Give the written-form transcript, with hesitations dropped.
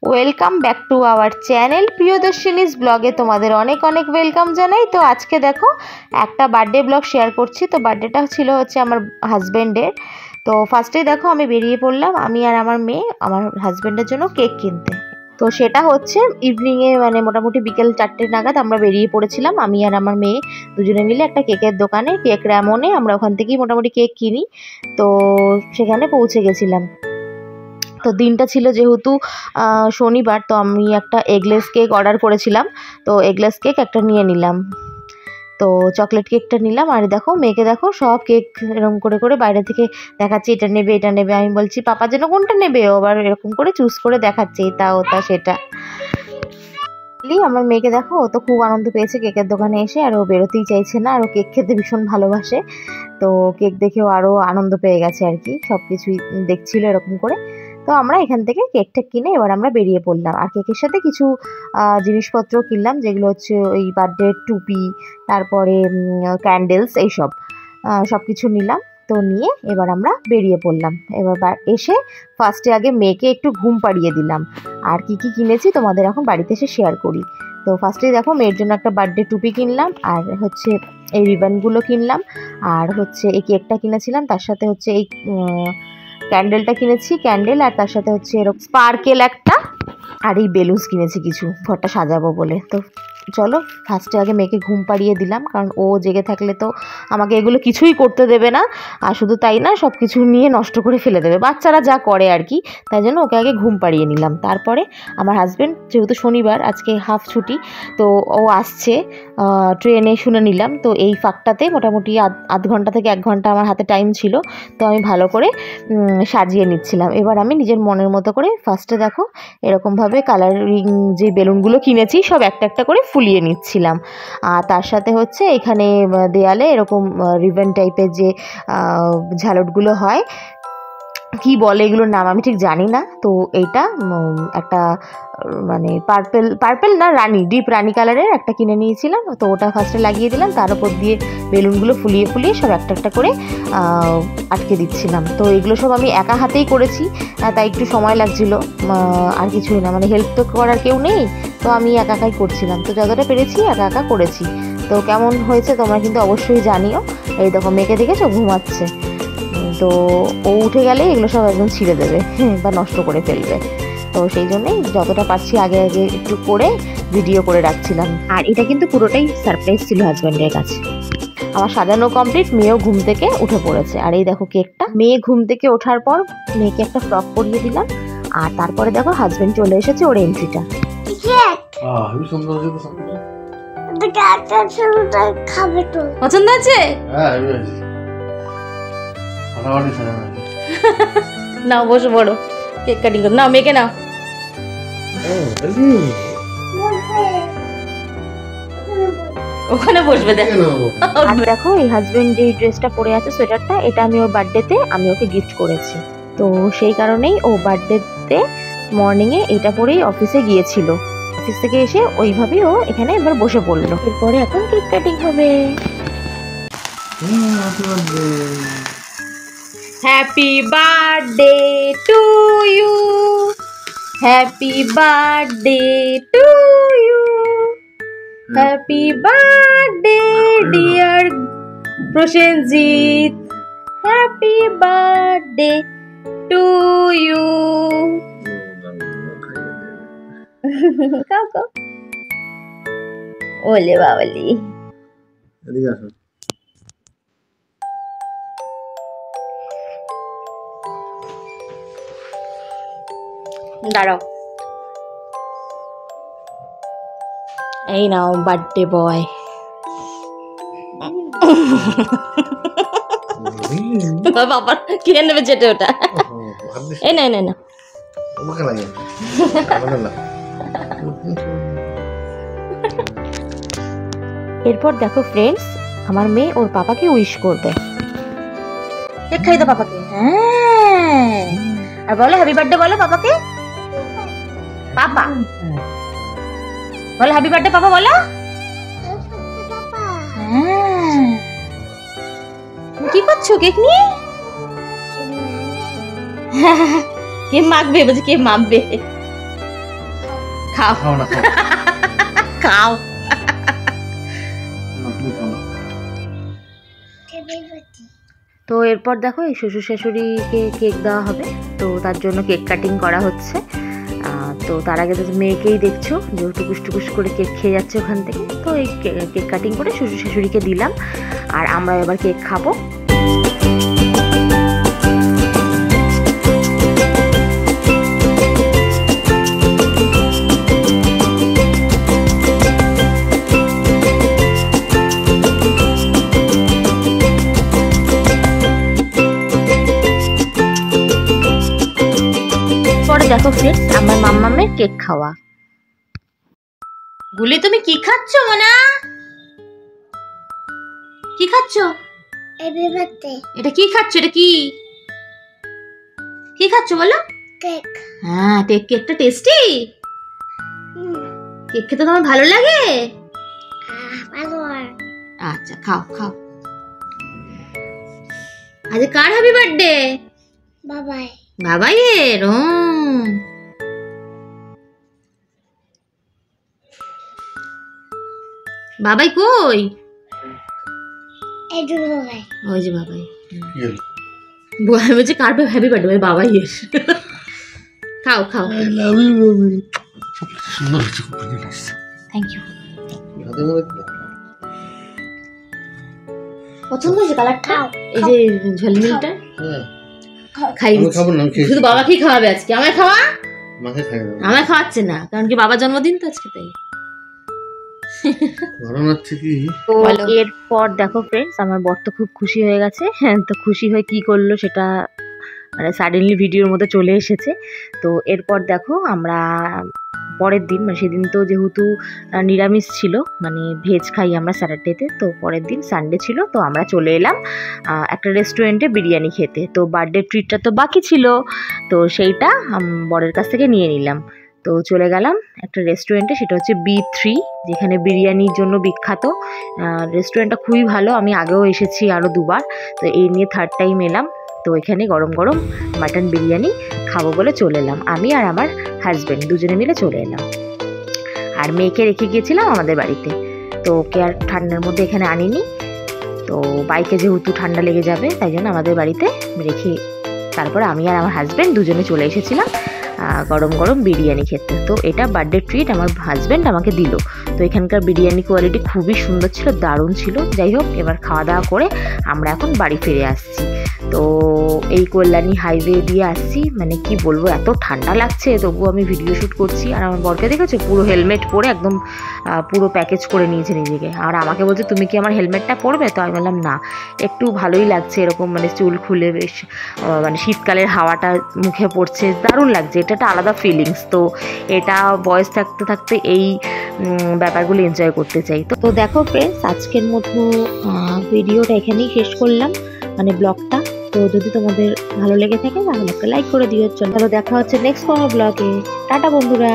Welcome back to our channel Priyadarshini's ব্লগে তোমাদের অনেক অনেক ওয়েলকাম জানাই। তো আজকে দেখো একটা বার্থডে ব্লগ শেয়ার করছি। তো বার্থডেটা ছিল হচ্ছে আমার হাজব্যান্ডের। তো ফার্স্টেই দেখো আমি বেরিয়ে পড়লাম, আমি আর আমার মেয়ে আমার হাজব্যান্ডের জন্য কেক কিনতে। তো সেটা হচ্ছে ইভিনিংয়ে, মানে মোটামুটি বিকেল 4টে নাগাদ আমরা বেরিয়ে পড়েছিলাম, আমি আর আমার মেয়ে দুজনে মিলে একটা কেকের দোকানে, কেক র্যামনে। আমরা ওখান থেকেই মোটামুটি কেক কিনি। তো সেখানে পৌঁছে গেছিলাম। তো দিনটা ছিল যেহেতু শনিবার, তো আমি একটা এগলেস কেক অর্ডার করেছিলাম। তো এগলেস কেক একটা নিয়ে নিলাম, তো চকলেট কেকটা নিলাম। আর দেখো মেয়েকে দেখো সব কেক এরকম করে করে বাইরে থেকে দেখাচ্ছে, এটা নেবে এটা নেবে। আমি বলছি পাপা যেন কোনটা নেবে, ও আবার এরকম করে চুজ করে দেখাচ্ছে এটা ওটা সেটা। আমার মেয়েকে দেখো, ও তো খুব আনন্দ পেয়েছে কেকের দোকানে এসে, আর ও বেরোতেই চাইছে না, আর ও কেক খেতে ভীষণ ভালোবাসে। তো কেক দেখেও আরও আনন্দ পেয়ে গেছে আর কি, সব কিছুই দেখছিল এরকম করে। তো আমরা এখান থেকে কেকটা কিনে এবার আমরা বেরিয়ে পড়লাম। আর কেকের সাথে কিছু জিনিসপত্র কিনলাম, যেগুলো হচ্ছে ওই বার্থডে টুপি, তারপরে ক্যান্ডেলস, এইসব সব কিছু নিলাম। তো নিয়ে এবার আমরা বেরিয়ে পড়লাম। এবার এসে ফার্স্টে আগে মেয়েকে একটু ঘুম পাড়িয়ে দিলাম। আর কি কি কিনেছি তোমাদের এখন বাড়িতে এসে শেয়ার করি। তো ফার্স্টেই দেখো মেয়ের জন্য একটা বার্থডে টুপি কিনলাম, আর হচ্ছে এই রিবনগুলো কিনলাম, আর হচ্ছে এই কেকটা কিনেছিলাম, তার সাথে হচ্ছে এই ক্যান্ডেলটা কিনেছি, ক্যান্ডেল, আর তার সাথে হচ্ছে এরকম স্পার্কেল একটা, আর এই বেলুনস কিনেছি কিছু ঘরটা সাজাবো বলে। তো চলো ফার্স্টে আগে মেয়েকে ঘুম পাড়িয়ে দিলাম, কারণ ও জেগে থাকলে তো আমাকে এগুলো কিছুই করতে দেবে না। আর শুধু তাই না, সব কিছু নিয়ে নষ্ট করে ফেলে দেবে, বাচ্চারা যা করে আর কি। তাই জন্য ওকে আগে ঘুম পাড়িয়ে নিলাম। তারপরে আমার হাজব্যান্ড, যেহেতু শনিবার আজকে হাফ ছুটি, তো ও আসছে ট্রেনে, শুনে নিলাম। তো এই ফাঁকটাতে মোটামুটি আধ ঘন্টা থেকে 1 ঘন্টা আমার হাতে টাইম ছিল। তো আমি ভালো করে সাজিয়ে নিচ্ছিলাম। এবার আমি নিজের মনের মতো করে ফার্স্টে দেখো এরকমভাবে কালারিং যে বেলুনগুলো কিনেছি সব একটা একটা করে ফুলিয়ে নিচ্ছিলাম। আর তার সাথে হচ্ছে এখানে দেয়ালে এরকম রিবন টাইপের যে ঝালটগুলো হয়, কি বলে এগুলোর নাম আমি ঠিক জানি না। তো এইটা একটা মানে পার্পেল না, ডিপ রানি কালারের একটা কিনে নিয়েছিলাম। তো ওটা ফার্স্টে লাগিয়ে দিলাম, তার উপর দিয়ে বেলুনগুলো ফুলিয়ে ফুলিয়ে সব একটা একটা করে আটকে দিচ্ছিলাম। তো এগুলো সব আমি একা হাতেই করেছি, তাই একটু সময় লাগছিলো, আর কিছুই না, মানে হেল্প তো করার কেউ নেই, তো আমি একা একাই করছিলাম। তো যতটা পেরেছি একা একা করেছি। তো কেমন হয়েছে তোমরা কিন্তু অবশ্যই জানিও। এই দেখো মেয়েকে দেখেছো ঘুমাচ্ছে, তো ও উঠে গেলে এগুলো সব একদম ছিঁড়ে দেবে বা নষ্ট করে ফেলবে। তো সেই জন্যই যতটা পারছি আগে আগে একটু করে ভিডিও করে রাখছিলাম। আর এটা কিন্তু পুরোটাই সারপ্রাইজ ছিল হাজব্যান্ডের কাছে। আমার সাজানো কমপ্লিট, মেয়েও ঘুম থেকে উঠে পড়েছে। আর এই দেখো কেকটা, মেয়ে ঘুম থেকে ওঠার পর মেয়েকে একটা ফ্রক পরিয়ে দিলাম। আর তারপরে দেখো হাজব্যান্ড চলে এসেছে, ওর এন্ট্রিটা। পছন্দ আছে? নাও বসো, বড় কেক কাটিং করো, নাও মেয়েকে নাও। ওখানে বসবে দেখো এই হাজবেন্ড যে ড্রেসটা পরে আছে, সোয়েটারটা, এটা আমি ওর বার্থডেতে আমি ওকে গিফট করেছি। তো সেই কারণেই ও বার্থডেতে মর্নিংয়ে এটা পরেই অফিসে গিয়েছিল। অফিস থেকে এসে ওইভাবেই ও এখানে এবার বসে পড়লো। এরপরে এখন কেক কাটিং হবে। Happy birthday to you, happy birthday to you, happy birthday dear Prosenjit, happy birthday to you. কাকু ওলে বাবলি, দাঁড়াও, এই নাও বার্থডে বয়। বাবা কিনে নেবে যেটা ওটা, এই না না। এরপর দেখো ফ্রেন্ডস, আমার মেয়ে ওর পাপাকে উইশ করবে। কেক খাই তো পাপাকে, হ্যাঁ, আর বলো হ্যাপি বার্থডে, বলো পাপাকে, পাপা বলো হ্যাপি বার্থডে, পাপা বলো। হ্যাঁ, কি করছো কেক নিয়ে? কে মাখবে, বলছে কে মাখবে। খাও খাও না, খাও খাও। না, তুমি খাও না। তো এরপর দেখো এই শ্বশুর শাশুড়িকে কেক দেওয়া হবে, তো তার জন্য কেক কাটিং করা হচ্ছে। তো তার আগে তো মেয়েকেই দেখছো যে টুকুস টুকুস করে কেক খেয়ে যাচ্ছে ওখান থেকে, তো এই কেক কাটিং করে শ্বশুর শাশুড়িকে দিলাম, আর আমরা এবার কেক খাবো। পরে দেখো ফ্রেন্ডস আমার মাম্মামের কেক খাওয়া। গুলি তুমি কি খাচ্ছ মোনা? কি খাচ্ছ? এটা কি খাচ্ছ? এটা কি কি খাচ্ছ বলো? কেক। হ্যাঁ, কেকটা টেস্টি। কেক খেতে তোমার ভালো লাগে? আচ্ছা, খাও খাও। আজ কার হ্যাপি বার্থডে? বাবাই। বাবাইয়ের। ও বাবাই কই? এই যে বাবাই। ওই যে বাবাই। কি হলো? আমি বলছি কার হ্যাপি বার্থডে? বাবাইয়ের। খাও খাও। I love you, baby. সুন্দর হয়েছে, খুব সুন্দর লাগছে। Thank you. হাতের মধ্যে দাও। পছন্দ হয়েছে কালারটা? খাও, এই যে ঝালমিলটা হ্যাঁ, খাই আমি দিচ্ছি। খাবো না, আমি খেয়েছি। শুধু বাবাকেই খাওয়াবে আজকে, আমায় খাওয়া? মাকে খাই না। আমায় খাওয়াচ্ছে না, কারণ কি বাবার জন্মদিন তো আজকে, তাই। গরম হচ্ছে কি? তো বলো। এরপর দেখো ফ্রেন্ডস আমার বর তো খুব খুশি হয়ে গেছে। হ্যাঁ, তো খুশি হয়ে কি করলো সেটা মানে সাডেনলি ভিডিওর মধ্যে চলে এসেছে। তো এরপর দেখো আমরা পরের দিন, মানে সেদিন তো যেহেতু নিরামিষ ছিল, মানে ভেজ খাই আমরা স্যাটারডেতে, তো পরের দিন সানডে ছিল, তো আমরা চলে এলাম একটা রেস্টুরেন্টে বিরিয়ানি খেতে। তো বার্থডে ট্রিটটা তো বাকি ছিল, তো সেইটা বরের কাছ থেকে নিয়ে নিলাম। তো চলে গেলাম একটা রেস্টুরেন্টে, সেটা হচ্ছে B3, যেখানে বিরিয়ানির জন্য বিখ্যাত। রেস্টুরেন্টটা খুবই ভালো, আমি আগেও এসেছি আরও দুবার, তো এই নিয়ে থার্ড টাইম এলাম। তো এখানে গরম গরম মাটন বিরিয়ানি খাবো বলে চলে এলাম, আমি আর আমার হাজব্যান্ড দুজনে মিলে চলে এলাম। আর মেয়েকে রেখে গিয়েছিলাম আমাদের বাড়িতে, তো ওকে আর ঠান্ডার মধ্যে এখানে আনিনি, তো বাইকে যেহেতু ঠান্ডা লেগে যাবে তাই জন্য আমাদের বাড়িতে রেখে তারপরে আমি আর আমার হাজব্যান্ড দুজনে চলে এসেছিলাম গরম গরম বিরিয়ানি খেতে। তো এটা বার্থডে ট্রিট আমার হাজব্যান্ড আমাকে দিল। তো এখানকার বিরিয়ানি কোয়ালিটি খুবই সুন্দর ছিল, দারুণ ছিল। যাই হোক, এবার খাওয়া দাওয়া করে আমরা এখন বাড়ি ফিরে আসছি। তো এই কল্যাণী হাইওয়ে দিয়ে আসছি, মানে কি বলবো, এত ঠান্ডা লাগছে, তবুও আমি ভিডিও শ্যুট করছি। আর আমার বরকে দেখেছো, পুরো হেলমেট পরে একদম পুরো প্যাকেজ করে নিয়েছে নিজেকে, আর আমাকে বলছে তুমি কি আমার হেলমেটটা পরবে? তো আমি বললাম না, একটু ভালোই লাগছে এরকম, মানে চুল খুলে বেশ মানে শীতকালের হাওয়াটা মুখে পড়ছে, দারুণ লাগছে, এটা একটা আলাদা ফিলিংস। তো এটা বয়স থাকতে থাকতে এই ব্যাপারগুলো এনজয় করতে চাই। তো দেখো ফ্রেন্ডস, আজকের মতো ভিডিওটা এখানেই শেষ করলাম, মানে ব্লগটা। তো যদি তোমাদের ভালো লেগে থাকে তাহলে একটা লাইক করে দিও। চলো দেখা হচ্ছে নেক্সট কোনো ব্লগে। টাটা বন্ধুরা।